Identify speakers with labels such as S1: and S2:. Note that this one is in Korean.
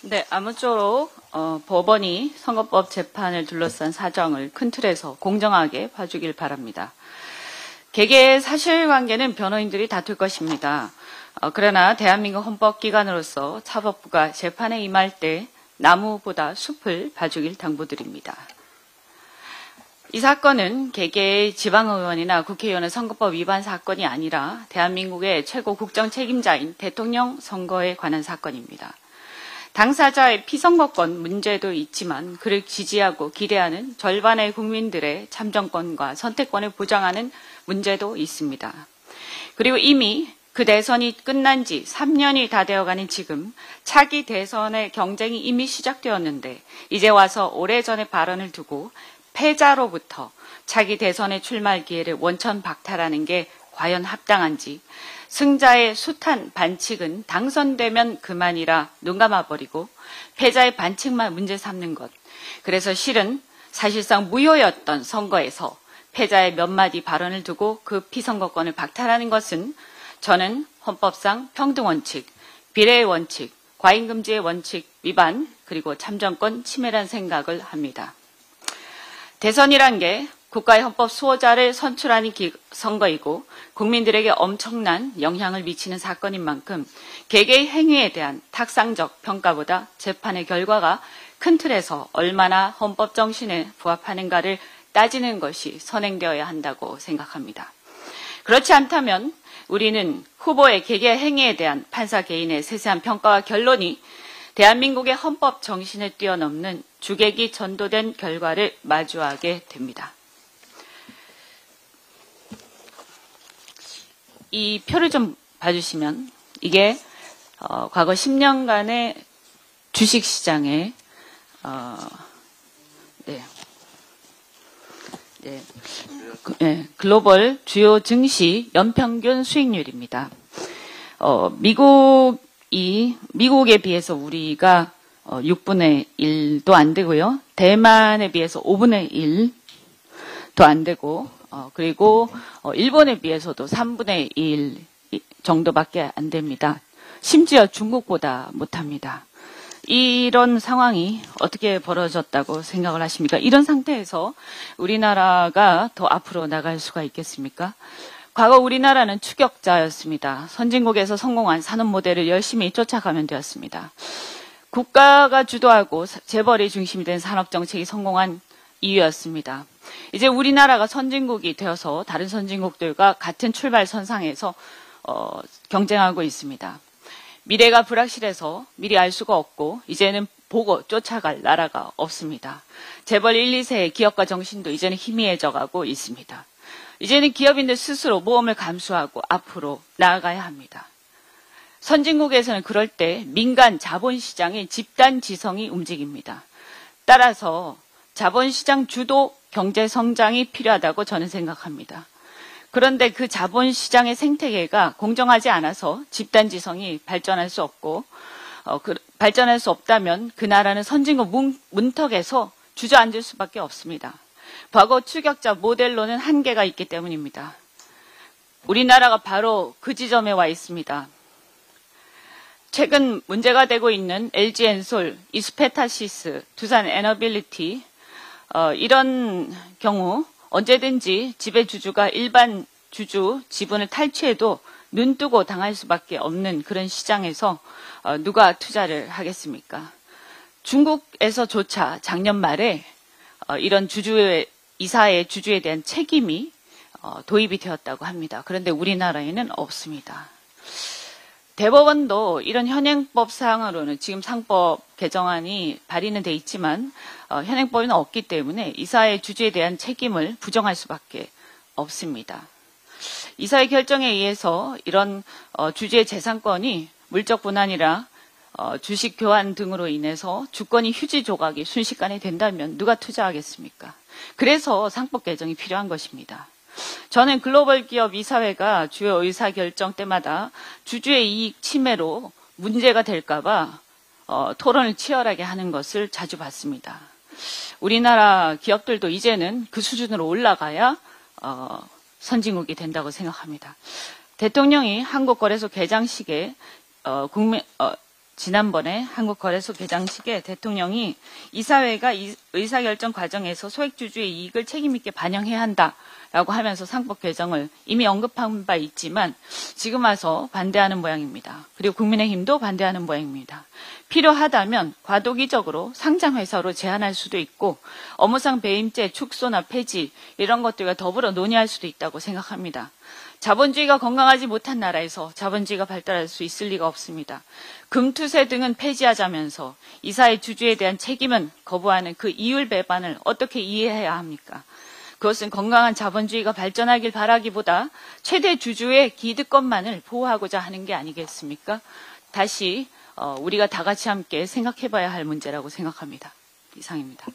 S1: 네, 아무쪼록 법원이 선거법 재판을 둘러싼 사정을 큰 틀에서 공정하게 봐주길 바랍니다. 개개의 사실관계는 변호인들이 다툴 것입니다. 그러나 대한민국 헌법기관으로서 사법부가 재판에 임할 때 나무보다 숲을 봐주길 당부드립니다. 이 사건은 개개의 지방의원이나 국회의원의 선거법 위반 사건이 아니라 대한민국의 최고 국정 책임자인 대통령 선거에 관한 사건입니다. 당사자의 피선거권 문제도 있지만 그를 지지하고 기대하는 절반의 국민들의 참정권과 선택권을 보장하는 문제도 있습니다. 그리고 이미 그 대선이 끝난 지 3년이 다 되어가는 지금 차기 대선의 경쟁이 이미 시작되었는데 이제 와서 오래전의 발언을 두고 패자로부터 차기 대선에 출마할 기회를 원천 박탈하는 게 과연 합당한지 승자의 숱한 반칙은 당선되면 그만이라 눈 감아버리고 패자의 반칙만 문제 삼는 것. 그래서 실은 사실상 무효였던 선거에서 패자의 몇 마디 발언을 두고 그 피선거권을 박탈하는 것은 저는 헌법상 평등원칙, 비례의 원칙, 과잉금지의 원칙 위반 그리고 참정권 침해란 생각을 합니다. 대선이란 게 국가의 헌법 수호자를 선출하는 선거이고 국민들에게 엄청난 영향을 미치는 사건인 만큼 개개의 행위에 대한 탁상적 평가보다 재판의 결과가 큰 틀에서 얼마나 헌법 정신에 부합하는가를 따지는 것이 선행되어야 한다고 생각합니다. 그렇지 않다면 우리는 후보의 개개 행위에 대한 판사 개인의 세세한 평가와 결론이 대한민국의 헌법 정신을 뛰어넘는 주객이 전도된 결과를 마주하게 됩니다. 이 표를 좀 봐주시면 이게 과거 10년간의 주식시장의 글로벌 주요 증시 연평균 수익률입니다. 미국에 비해서 우리가 6분의 1도 안 되고요. 대만에 비해서 5분의 1도 안 되고 그리고 일본에 비해서도 3분의 1 정도밖에 안 됩니다. 심지어 중국보다 못합니다. 이런 상황이 어떻게 벌어졌다고 생각을 하십니까? 이런 상태에서 우리나라가 더 앞으로 나갈 수가 있겠습니까? 과거 우리나라는 추격자였습니다. 선진국에서 성공한 산업 모델을 열심히 쫓아가면 되었습니다. 국가가 주도하고 재벌이 중심이 된 산업정책이 성공한 이유였습니다. 이제 우리나라가 선진국이 되어서 다른 선진국들과 같은 출발선상에서 경쟁하고 있습니다. 미래가 불확실해서 미리 알 수가 없고 이제는 보고 쫓아갈 나라가 없습니다. 재벌 1, 2세의 기업가 정신도 이제는 희미해져 가고 있습니다. 이제는 기업인들 스스로 모험을 감수하고 앞으로 나아가야 합니다. 선진국에서는 그럴 때 민간 자본시장의 집단지성이 움직입니다. 따라서 자본시장 주도 경제성장이 필요하다고 저는 생각합니다. 그런데 그 자본시장의 생태계가 공정하지 않아서 집단지성이 발전할 수 없고 발전할 수 없다면 그 나라는 선진국 문턱에서 주저앉을 수밖에 없습니다. 과거 추격자 모델로는 한계가 있기 때문입니다. 우리나라가 바로 그 지점에 와 있습니다. 최근 문제가 되고 있는 LG엔솔, 이스페타시스, 두산 에너빌리티 이런 경우 언제든지 지배주주가 일반 주주 지분을 탈취해도 눈뜨고 당할 수밖에 없는 그런 시장에서 누가 투자를 하겠습니까? 중국에서조차 작년 말에 이런 이사의 주주에 대한 책임이 도입이 되었다고 합니다. 그런데 우리나라에는 없습니다. 대법원도 이런 현행법상으로는 지금 상법 개정안이 발의는 돼 있지만 현행법에는 없기 때문에 이사의 주주에 대한 책임을 부정할 수밖에 없습니다. 이사의 결정에 의해서 이런 주주의 재산권이 물적 분할이라 주식 교환 등으로 인해서 주권이 휴지 조각이 순식간에 된다면 누가 투자하겠습니까? 그래서 상법 개정이 필요한 것입니다. 저는 글로벌 기업 이사회가 주요 의사결정 때마다 주주의 이익 침해로 문제가 될까봐 토론을 치열하게 하는 것을 자주 봤습니다. 우리나라 기업들도 이제는 그 수준으로 올라가야 선진국이 된다고 생각합니다. 대통령이 한국거래소 개장식에 지난번에 한국거래소 개장식에 대통령이 이사회가 의사결정 과정에서 소액주주의 이익을 책임있게 반영해야 한다라고 하면서 상법 개정을 이미 언급한 바 있지만 지금 와서 반대하는 모양입니다. 그리고 국민의힘도 반대하는 모양입니다. 필요하다면 과도기적으로 상장회사로 제한할 수도 있고 업무상 배임죄 축소나 폐지 이런 것들과 더불어 논의할 수도 있다고 생각합니다. 자본주의가 건강하지 못한 나라에서 자본주의가 발달할 수 있을 리가 없습니다. 금투세 등은 폐지하자면서 이사의 주주에 대한 책임은 거부하는 그 이율 배반을 어떻게 이해해야 합니까? 그것은 건강한 자본주의가 발전하길 바라기보다 최대 주주의 기득권만을 보호하고자 하는 게 아니겠습니까? 다시 우리가 다 같이 함께 생각해봐야 할 문제라고 생각합니다. 이상입니다.